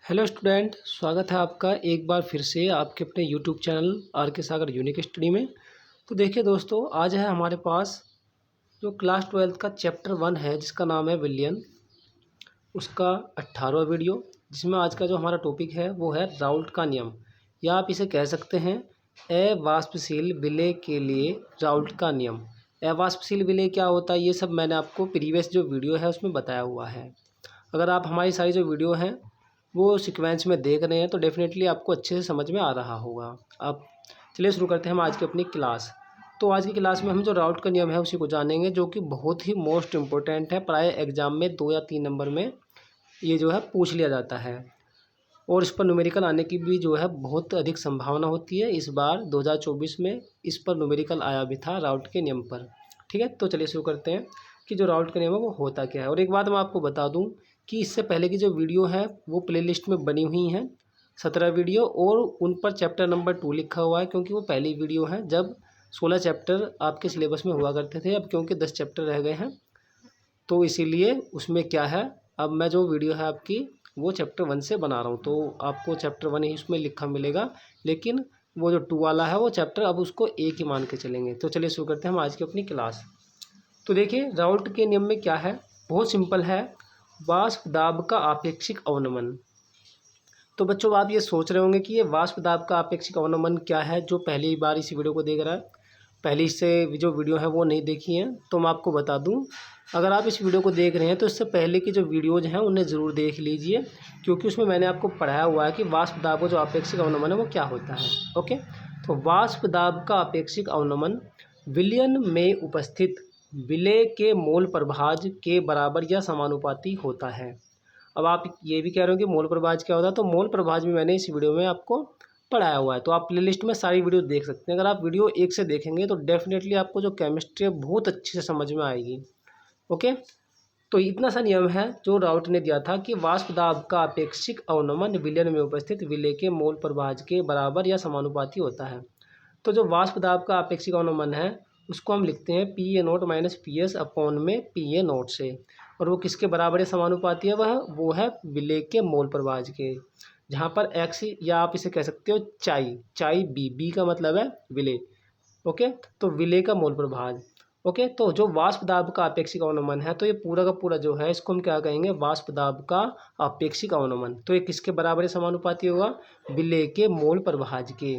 Hello student, स्वागत है आपका एक बार फिर से आपके अपने यूट्यूब चैनल आर के सागर यूनिक स्टडी में। तो देखिए दोस्तों, आज है हमारे पास जो क्लास 12 का चैप्टर 1 है जिसका नाम है विलियन, उसका 18वां वीडियो, जिसमें आज का जो हमारा टॉपिक है वो है राउल्ट का नियम, या आप इसे कह सकते हैं अवाष्पशील विलेय के लिए राउल्ट का नियम। अवाष्पशील विलेय क्या होता है ये सब मैंने आपको प्रीवियस जो वीडियो है उसमें बताया हुआ है। अगर आप हमारी सारी जो वीडियो हैं वो सीक्वेंस में देख रहे हैं तो डेफिनेटली आपको अच्छे से समझ में आ रहा होगा। अब चलिए शुरू करते हैं हम आज की अपनी क्लास। तो आज की क्लास में हम जो राउल्ट का नियम है उसी को जानेंगे, जो कि बहुत ही मोस्ट इम्पोर्टेंट है। प्राय एग्जाम में 2 या 3 नंबर में ये जो है पूछ लिया जाता है, और इस पर न्यूमेरिकल आने की भी जो है बहुत अधिक संभावना होती है। इस बार 2024 में इस पर न्यूमेरिकल आया भी था राउल्ट के नियम पर। ठीक है, तो चलिए शुरू करते हैं कि जो राउल्ट का नियम है वो होता क्या है। और एक बात मैं आपको बता दूं कि इससे पहले की जो वीडियो है वो प्लेलिस्ट में बनी हुई हैं 17 वीडियो, और उन पर चैप्टर नंबर 2 लिखा हुआ है, क्योंकि वो पहली वीडियो है जब 16 चैप्टर आपके सिलेबस में हुआ करते थे। अब क्योंकि 10 चैप्टर रह गए हैं तो इसीलिए उसमें क्या है, अब मैं जो वीडियो है आपकी वो चैप्टर 1 से बना रहा हूँ, तो आपको चैप्टर 1 ही उसमें लिखा मिलेगा, लेकिन वो जो 2 वाला है वो चैप्टर अब उसको एक ही मान के चलेंगे। तो चलिए शुरू करते हैं हम आज की अपनी क्लास। तो देखिए राउल्ट के नियम में क्या है, बहुत सिंपल है, वाष्प दाब का आपेक्षिक अवनमन। तो बच्चों आप ये सोच रहे होंगे कि ये वाष्प दाब का आपेक्षिक अवनमन क्या है। जो पहली बार इस वीडियो को देख रहा है, पहली से जो वीडियो है वो नहीं देखी है, तो मैं आपको बता दूं, अगर आप इस वीडियो को देख रहे हैं तो इससे पहले की जो वीडियोज़ हैं उन्हें ज़रूर देख लीजिए, क्योंकि उसमें मैंने आपको पढ़ाया हुआ है कि वाष्प दाब का जो आपेक्षिक अवनमन है वो क्या होता है। ओके, तो वाष्प दाब का आपेक्षिक अवनमन विलयन में उपस्थित विलेय के मोल प्रभाज के बराबर या समानुपाती होता है। अब आप ये भी कह रहे हो कि मोल प्रभाज क्या होता है, तो मोल प्रभाज भी मैंने इस वीडियो में आपको पढ़ाया हुआ है, तो आप प्लेलिस्ट में सारी वीडियो देख सकते हैं। अगर आप वीडियो एक से देखेंगे तो डेफिनेटली आपको जो केमिस्ट्री है बहुत अच्छे से समझ में आएगी। ओके, तो इतना सा नियम है जो राउल्ट ने दिया था कि वाष्प दाब का अपेक्षिक अवनमन विलयन में उपस्थित विलेय के मोल प्रभाज के बराबर या समानुपाती होता है। तो जो वाष्प दाब का अपेक्षिक अवनमन है उसको हम लिखते हैं PA0 माइनस PS अपॉन में PA0 से, और वो किसके बराबर है समानुपाती है, वो है विलेय के मोल प्रभाज के, जहाँ पर x, या आप इसे कह सकते हो चाई बी का मतलब है विलेय। ओके, तो विलेय का मोल प्रभाज। ओके, तो जो वाष्प दाब का अपेक्षिक अवनमन है, तो ये पूरा का पूरा जो है इसको हम क्या कहेंगे, वाष्प दाब का अपेक्षिक अवनमन। तो ये किसके बराबर है समानुपाती होगा, विलेय के मोल प्रभाज के,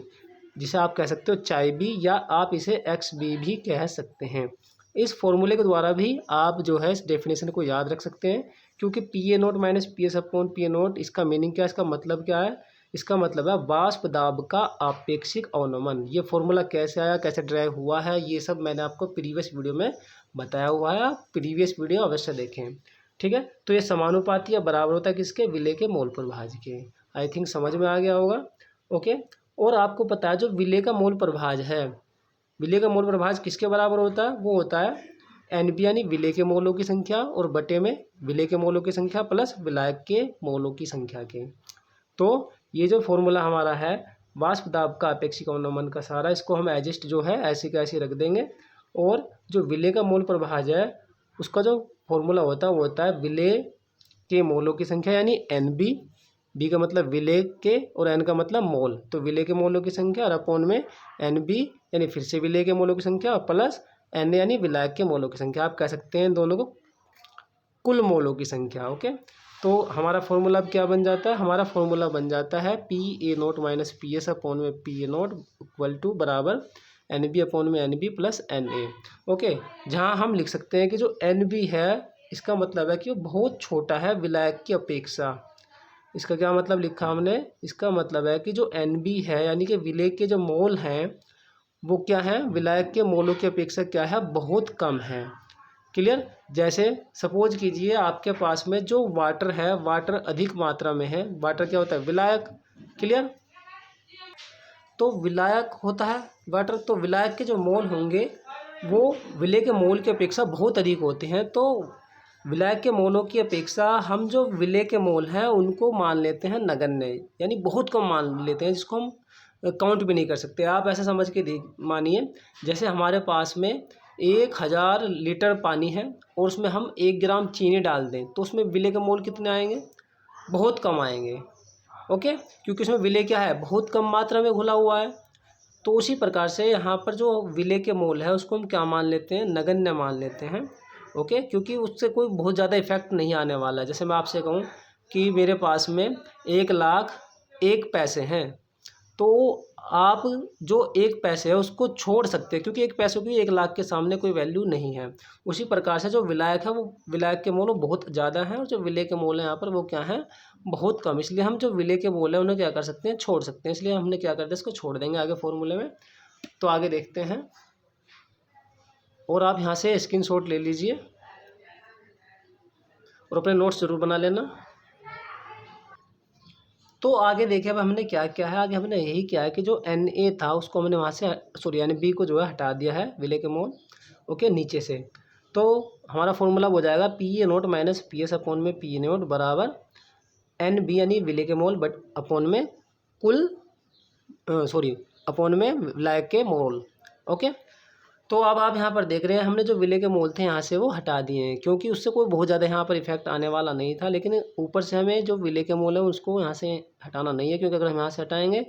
जिसे आप कह सकते हो चाई बी, या आप इसे एक्स बी भी कह सकते हैं। इस फॉर्मूले के द्वारा भी आप जो है इस डेफिनेशन को याद रख सकते हैं, क्योंकि PA0 minus PS upon PA0 इसका मीनिंग क्या है, इसका मतलब क्या है, इसका मतलब है वाष्प दाब का आपेक्षिक अवनमन। ये फॉर्मूला कैसे आया, कैसे ड्राइव हुआ है, ये सब मैंने आपको प्रीवियस वीडियो में बताया हुआ है, आप प्रीवियस वीडियो अवश्य देखें। ठीक है, तो ये समानुपाती या बराबर होता है किसके, विलेय के मोल प्रभाज के। आई थिंक समझ में आ गया होगा। ओके, और आपको पता है जो विलेय का मोल प्रभाज है, विलेय का मोल प्रभाज किसके बराबर होता है, वो होता है NB यानी विलेय के मोलों की संख्या, और बटे में विलेय के मोलों की संख्या प्लस विलायक के मोलों की संख्या के। तो ये जो फॉर्मूला हमारा है वाष्प दाब का अपेक्षिक अवनमन का सारा, इसको हम एडजस्ट जो है ऐसे का ऐसे रख देंगे, और जो विलेय का मोल प्रभाज है उसका जो फॉर्मूला होता है वो होता है विलेय के मोलों की संख्या यानी NB, बी का मतलब विलेय के और एन का मतलब मोल, तो विलेय के मोलों की संख्या और अपॉन में NB यानी फिर से विलेय के मोलों की संख्या और प्लस एन यानी विलायक के मोलों की संख्या। आप कह सकते हैं दोनों को कुल मोलों की संख्या। ओके, तो हमारा फॉर्मूला अब क्या बन जाता है, हमारा फॉर्मूला बन जाता है PA0 माइनस PS अपॉन में PA0 इक्वल टू बराबर NB अपॉन में NB प्लस NA। ओके, जहाँ हम लिख सकते हैं कि जो NB है इसका मतलब है कि वो बहुत छोटा है विलायक की अपेक्षा। इसका क्या मतलब लिखा हमने, इसका मतलब है कि जो NB है यानी कि विलेय के जो मोल हैं वो क्या है, विलायक के मोलों की अपेक्षा क्या है, बहुत कम है। क्लियर, जैसे सपोज कीजिए आपके पास में जो वाटर है, वाटर अधिक मात्रा में है, वाटर क्या होता है, विलायक। क्लियर, तो विलायक होता है वाटर, तो विलायक के जो मोल होंगे वो विलेय के मोल की अपेक्षा बहुत अधिक होते हैं। तो विलायक के मोलों की अपेक्षा हम जो विलेय के मोल हैं उनको मान लेते हैं नगण्य, यानी बहुत कम मान लेते हैं, जिसको हम काउंट भी नहीं कर सकते। आप ऐसा समझ के मानिए, जैसे हमारे पास में 1000 लीटर पानी है और उसमें हम 1 ग्राम चीनी डाल दें, तो उसमें विलेय के मोल कितने आएंगे, बहुत कम आएंगे। ओके, क्योंकि उसमें विलेय क्या है, बहुत कम मात्रा में घुला हुआ है। तो उसी प्रकार से यहाँ पर जो विलेय के मोल है उसको हम क्या मान लेते हैं, नगण्य मान लेते हैं। ओके, क्योंकि उससे कोई बहुत ज़्यादा इफेक्ट नहीं आने वाला है। जैसे मैं आपसे कहूँ कि मेरे पास में 1,01 पैसे हैं, तो आप जो 1 पैसे है उसको छोड़ सकते हैं, क्योंकि 1 पैसों की 1,00,000 के सामने कोई वैल्यू नहीं है। उसी प्रकार से जो विलायक है वो विलायक के मोल बहुत ज़्यादा हैं, और जो विलेय के मोल हैं यहाँ पर वो क्या हैं, बहुत कम। इसलिए हम जो विलेय के मोल हैं उन्हें क्या कर सकते हैं, छोड़ सकते हैं। इसलिए हमने क्या कर दिया, इसको छोड़ देंगे आगे फॉर्मूले में। तो आगे देखते हैं, और आप यहाँ से स्क्रीनशॉट ले लीजिए और अपने नोट्स जरूर बना लेना। तो आगे देखिए अब हमने क्या किया है, आगे हमने यही किया है कि जो Na था उसको हमने वहाँ से सॉरी Nb को जो है हटा दिया है विलेय के मोल, ओके, नीचे से। तो हमारा फॉर्मूला हो जाएगा Pa0 माइनस PS अपॉन में Pa0 बराबर Nb यानी विलेय के मोल बट अपॉन में कुल अपॉन में विलायक के मोल। ओके, तो अब आप यहाँ पर देख रहे हैं हमने जो विलेय के मोल थे यहाँ से वो हटा दिए हैं, क्योंकि उससे कोई बहुत ज़्यादा यहाँ पर इफेक्ट आने वाला नहीं था। लेकिन ऊपर से हमें जो विलेय के मोल है उसको यहाँ से हटाना नहीं है, क्योंकि अगर हम यहाँ से हटाएंगे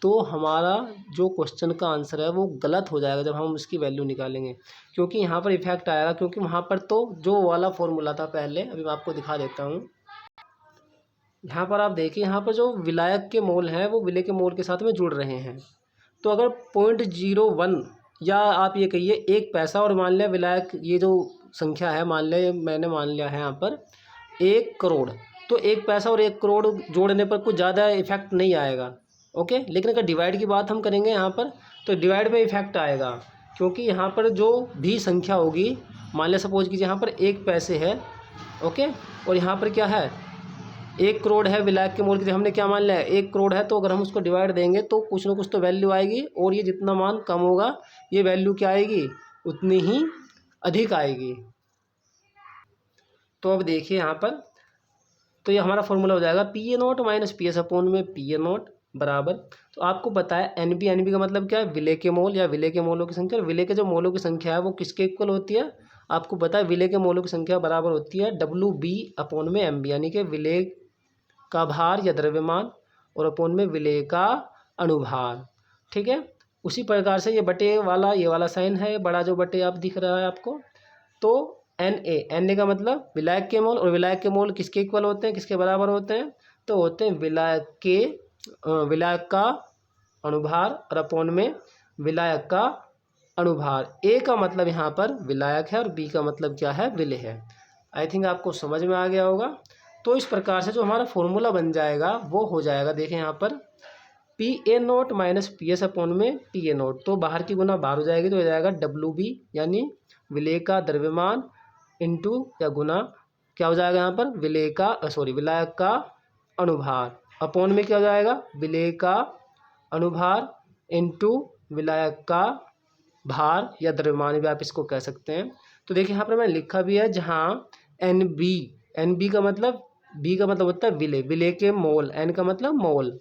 तो हमारा जो क्वेश्चन का आंसर है वो गलत हो जाएगा जब हम उसकी वैल्यू निकालेंगे, क्योंकि यहाँ पर इफेक्ट आएगा। क्योंकि वहाँ पर तो जो वाला फॉर्मूला था पहले, अभी मैं आपको दिखा देता हूँ। यहाँ पर आप देखिए, यहाँ पर जो विलायक के मोल हैं वो विलेय के मोल के साथ में जुड़ रहे हैं। तो अगर 0.01 या आप ये कहिए 1 पैसा, और मान लिया विलायक ये जो संख्या है, मान लिया मैंने मान लिया है यहाँ पर 1 करोड़, तो 1 पैसा और 1 करोड़ जोड़ने पर कुछ ज़्यादा इफेक्ट नहीं आएगा। ओके, लेकिन अगर डिवाइड की बात हम करेंगे यहाँ पर, तो डिवाइड में इफेक्ट आएगा, क्योंकि यहाँ पर जो भी संख्या होगी, मान लिया सपोज कीजिए यहाँ पर 1 पैसे है, ओके, और यहाँ पर क्या है 1 करोड़ है विलायक के मोल की, हमने क्या मान लिया है 1 करोड़ है। तो अगर हम उसको डिवाइड देंगे तो कुछ ना कुछ तो वैल्यू आएगी, और ये जितना मान कम होगा ये वैल्यू क्या आएगी, उतनी ही अधिक आएगी। तो अब देखिए यहाँ पर, तो ये हमारा फॉर्मूला हो जाएगा Pa0 माइनस PS अपॉन में Pa0 बराबर, तो आपको पता है Nb का मतलब क्या है, विलेय के मोल या विलेय के मोलों की संख्या। विलेय के जो मोलों की संख्या है वो किसके इक्वल होती है, आपको पता है विलेय के मोलों की संख्या बराबर होती है WB अपॉन में Mb, यानी कि विलेय का भार या द्रव्यमान और अपॉन में विलेय का अनुभार। ठीक है, उसी प्रकार से ये बटे वाला, ये वाला साइन है, बड़ा जो बटे आप दिख रहा है आपको। तो Na का मतलब विलायक के मोल, और विलायक के मोल किसके इक्वल होते हैं, किसके बराबर होते हैं, तो होते हैं विलायक का अनुभार और अपॉन में विलायक का अनुभार। A का मतलब यहाँ पर विलायक है और B का मतलब क्या है, विलेय है। आई थिंक आपको समझ में आ गया होगा। तो इस प्रकार से जो हमारा फॉर्मूला बन जाएगा वो हो जाएगा, देखें यहाँ पर Pa0 माइनस PS अपॉन में Pa0, तो बाहर की गुना बाहर हो जाएगी, तो हो जाएगा WB यानी विलेय का द्रव्यमान इंटू या गुना क्या हो जाएगा यहाँ पर विलायक का अनुभार, अपॉन में क्या हो जाएगा विलेय का अनुभार इंटू विलायक का भार या द्रव्यमान भी आप इसको कह सकते हैं। तो देखिए यहाँ पर मैंने लिखा भी है, जहाँ NB का मतलब, B का मतलब होता है विलेय, विलेय के मोल, N का मतलब मोल,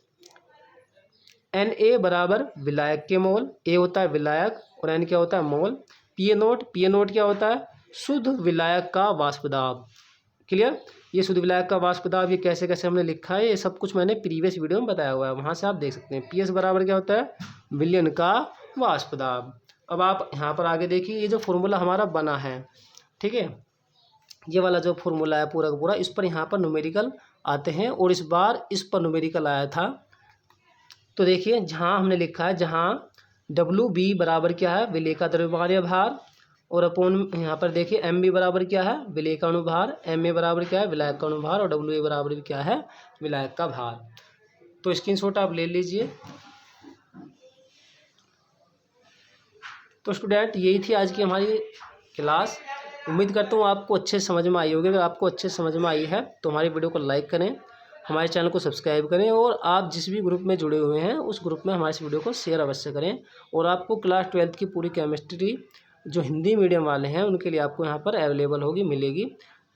Na बराबर विलायक के मोल, A होता है विलायक और N क्या होता है मोल। Pa0 क्या होता है, शुद्ध विलायक का वाष्प दाब। क्लियर, ये शुद्ध विलायक का वाष्प दाब, ये कैसे कैसे हमने लिखा है ये सब कुछ मैंने प्रीवियस वीडियो में बताया हुआ है, वहाँ से आप देख सकते हैं। PS बराबर क्या होता है, विलयन का वाष्प दाब। अब आप यहाँ पर आगे देखिए, ये जो फॉर्मूला हमारा बना है, ठीक है, ये वाला जो फॉर्मूला है पूरा का पूरा, इस पर यहाँ पर न्यूमेरिकल आते हैं, और इस बार इस पर न्यूमेरिकल आया था। तो देखिए जहाँ हमने लिखा है, जहाँ WB बराबर क्या है, विलेय का द्रव्यमान या भार, और अपॉन यहाँ पर देखिए MB बराबर क्या है, विलेय का अनुभार, MA बराबर क्या है, विलायक का अनुभार, और WA बराबर भी क्या है, विलायक का भार। तो स्क्रीनशॉट आप ले लीजिए। तो स्टूडेंट यही थी आज की हमारी क्लास। उम्मीद करता हूँ आपको अच्छे समझ में आई होगी। अगर आपको अच्छे समझ में आई है तो हमारी वीडियो को लाइक करें, हमारे चैनल को सब्सक्राइब करें, और आप जिस भी ग्रुप में जुड़े हुए हैं उस ग्रुप में हमारे इस वीडियो को शेयर अवश्य करें। और आपको क्लास 12th की पूरी केमिस्ट्री जो हिंदी मीडियम वाले हैं उनके लिए आपको यहाँ पर अवेलेबल होगी, मिलेगी।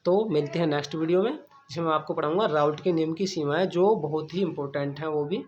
तो मिलते हैं नेक्स्ट वीडियो में, जिसमें मैं आपको पढ़ाऊँगा राउल्ट के नियम की सीमाएँ, जो बहुत ही इंपॉर्टेंट हैं वो भी।